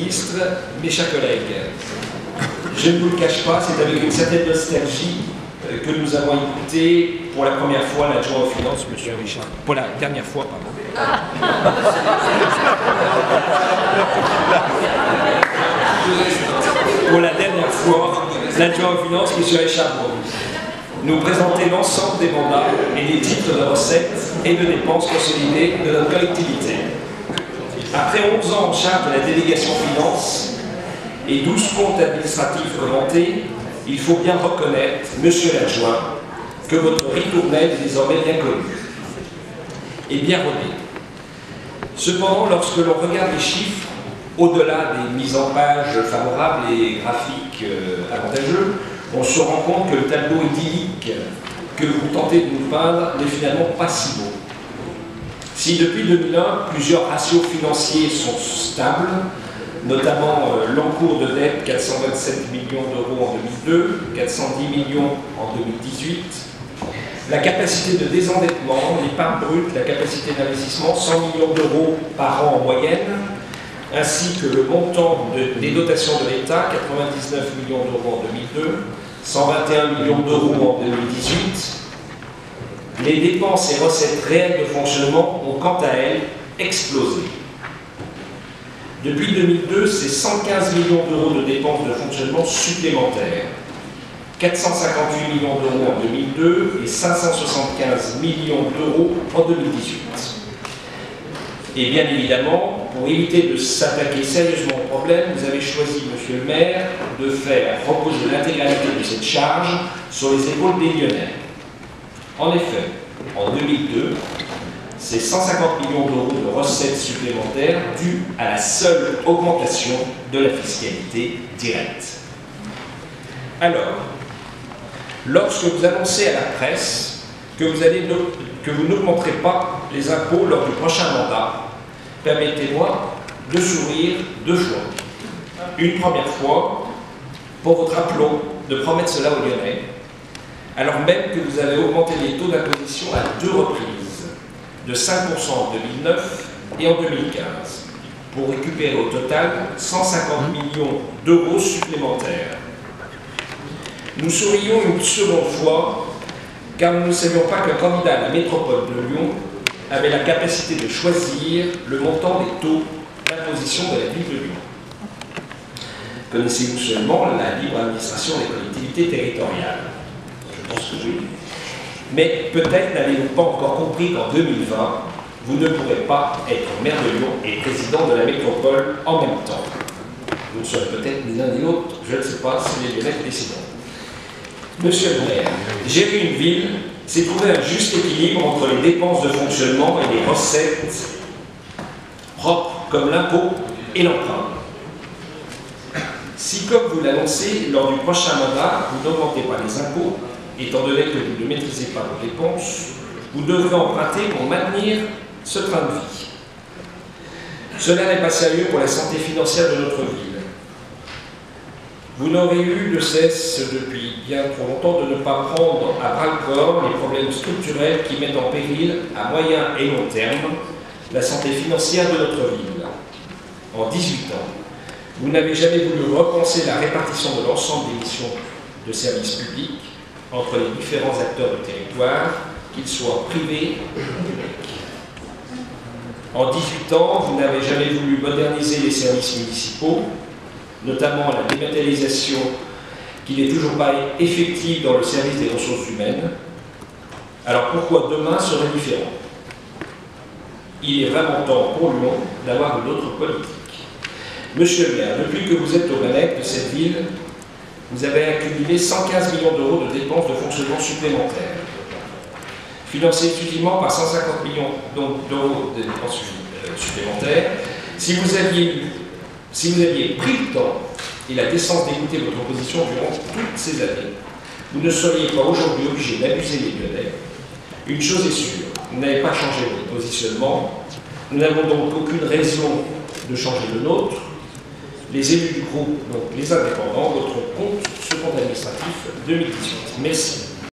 ministre, mes chers collègues, je ne vous le cache pas, c'est avec une certaine nostalgie que nous avons écouté pour la première fois l'adjoint aux finances, M. Richard. Pour la dernière fois, pardon. Pour la dernière fois, l'adjoint aux finances, M. Richard nous présenter l'ensemble des mandats et des titres de recettes et de dépenses consolidées de notre collectivité. Après 11 ans en charge de la délégation finances et 12 comptes administratifs commentés, il faut bien reconnaître, monsieur l'adjoint, que votre ritournelle est désormais bien connu et bien rodé. Cependant, lorsque l'on regarde les chiffres, au-delà des mises en page favorables et graphiques avantageux, on se rend compte que le tableau idyllique que vous tentez de nous peindre n'est finalement pas si beau. Si depuis 2001, plusieurs ratios financiers sont stables, notamment l'encours de dette, 427 millions d'euros en 2002, 410 millions en 2018, la capacité de désendettement, l'épargne brute, la capacité d'investissement, 100 millions d'euros par an en moyenne, ainsi que le montant des dotations de l'État, 99 millions d'euros en 2002, 121 millions d'euros en 2018, les dépenses et recettes réelles de fonctionnement ont quant à elles explosé. Depuis 2002, c'est 115 millions d'euros de dépenses de fonctionnement supplémentaires, 458 millions d'euros en 2002 et 575 millions d'euros en 2018. Et bien évidemment, pour éviter de s'attaquer sérieusement au problème, vous avez choisi, monsieur le maire, de faire reposer l'intégralité de cette charge sur les épaules des Lyonnais. En effet, en 2002, c'est 150 millions d'euros de recettes supplémentaires dues à la seule augmentation de la fiscalité directe. Alors, lorsque vous annoncez à la presse que vous n'augmenterez pas les impôts lors du prochain mandat, permettez-moi de sourire deux fois. Une première fois, pour votre aplomb de promettre cela aux Lyonnais, alors même que vous avez augmenté les taux d'imposition à 2 reprises, de 5% en 2009 et en 2015, pour récupérer au total 150 millions d'euros supplémentaires. Nous sourions une seconde fois, car nous ne savions pas qu'un candidat à la métropole de Lyon avait la capacité de choisir le montant des taux d'imposition de la ville de Lyon. Connaissez-vous seulement la libre administration des collectivités territoriales? Je pense que oui. Mais peut-être n'avez-vous pas encore compris qu'en 2020, vous ne pourrez pas être maire de Lyon et président de la métropole en même temps. Vous ne serez peut-être ni l'un ni l'autre, je ne sais pas si les Lyonnais décideront. Monsieur le maire, gérer une ville, c'est trouver un juste équilibre entre les dépenses de fonctionnement et les recettes propres comme l'impôt et l'emprunt. Si, comme vous l'annoncez, lors du prochain mandat, vous n'augmentez pas les impôts, étant donné que vous ne maîtrisez pas vos dépenses, vous devrez emprunter pour maintenir ce train de vie. Cela n'est pas sérieux pour la santé financière de notre ville. Vous n'aurez eu de cesse depuis bien trop longtemps de ne pas prendre à bras-le-corps les problèmes structurels qui mettent en péril, à moyen et long terme, la santé financière de notre ville. En 18 ans, vous n'avez jamais voulu repenser la répartition de l'ensemble des missions de service public entre les différents acteurs du territoire, qu'ils soient privés ou publics. En 18 ans, vous n'avez jamais voulu moderniser les services municipaux, notamment la dématérialisation qui n'est toujours pas effective dans le service des ressources humaines. Alors pourquoi demain serait différent? Il est vraiment temps pour Lyon d'avoir une autre politique. Monsieur le maire, depuis que vous êtes aux manettes de cette ville, vous avez accumulé 115 millions d'euros de dépenses de fonctionnement supplémentaires, financées exclusivement par 150 millions d'euros de dépenses supplémentaires. Si vous aviez pris le temps et la décence d'écouter votre opposition durant toutes ces années, vous ne seriez pas aujourd'hui obligé d'abuser les Lyonnais. Une chose est sûre, vous n'avez pas changé votre positionnement, nous n'avons donc aucune raison de changer le nôtre. Les élus du groupe, donc les indépendants, votre compte, ce compte administratif 2018. Merci.